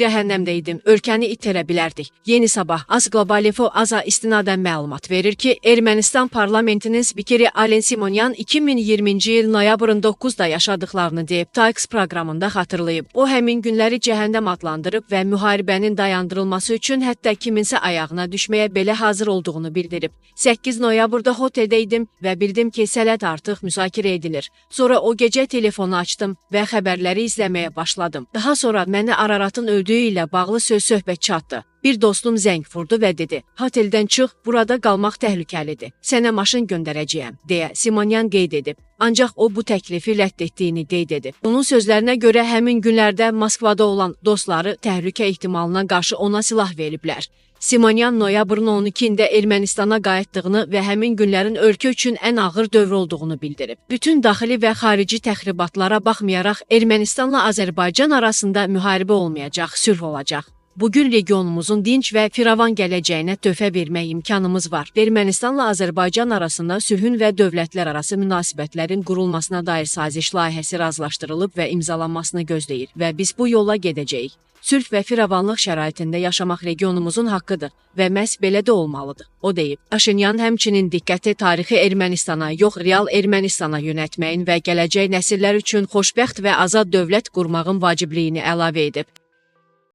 Cəhənnəmdə idim, ölkəni itirə bilərdik. Yeni Sabah, AS Global Info AZA istinadən məlumat verir ki, Ermənistan parlamentinin spikeri Alen Simonyan 2020-ci il noyabrın 9-da yaşadıklarını deyib, TAIX proqramında xatırlayıb. O, həmin günləri cəhənnəm adlandırıb və müharibənin dayandırılması üçün hətta kiminsə ayağına düşməyə belə hazır olduğunu bildirib. 8 noyabrda hoteldə idim və bildim ki, sənəd artıq müzakirə edilir. Sonra o gecə telefonu açdım və xəbərləri izləməyə başladım. Daha sonra mənə Araratın öldüyü ilə bağlı söhbət çatdı. Bir dostum zəng vurdu və dedi, hoteldən çıx, burada qalmaq təhlükəlidir. Sənə maşın göndərəcəyəm, deyə Simonyan qeyd edib. Ancaq o bu təklifi rədd etdiyini qeyd edib. Onun sözlərinə görə həmin günlərdə Moskvada olan dostları təhlükə ehtimalına qarşı ona silah veriblər. Simonyan noyabrın 12-də Ermənistana qayıtdığını və həmin günlərin ölkə üçün ən ağır dövr olduğunu bildirib. Bütün daxili və xarici təxribatlara baxmayaraq Ermənistanla Azərbaycan arasında müharibə olmayacaq, sülh olacaq. Bugün regionumuzun dinc və firavan gələcəyinə töhfə vermək imkanımız var. Ermənistanla Azərbaycan arasında sülhün və dövlətlər arası münasibətlərin qurulmasına dair saziş layihəsi razılaşdırılıb və imzalanmasını gözləyir və biz bu yola gedəcəyik. Sülh və firavanlıq şəraitində yaşamaq regionumuzun haqqıdır və məhz belə də olmalıdır, o deyib. Paşinyan həmçinin diqqəti tarixi Ermənistana, yox real Ermənistana yönəltməyin və gələcək nəsillər üçün xoşbəxt və azad dövlət qurmağın vacibliyini əlavə edib.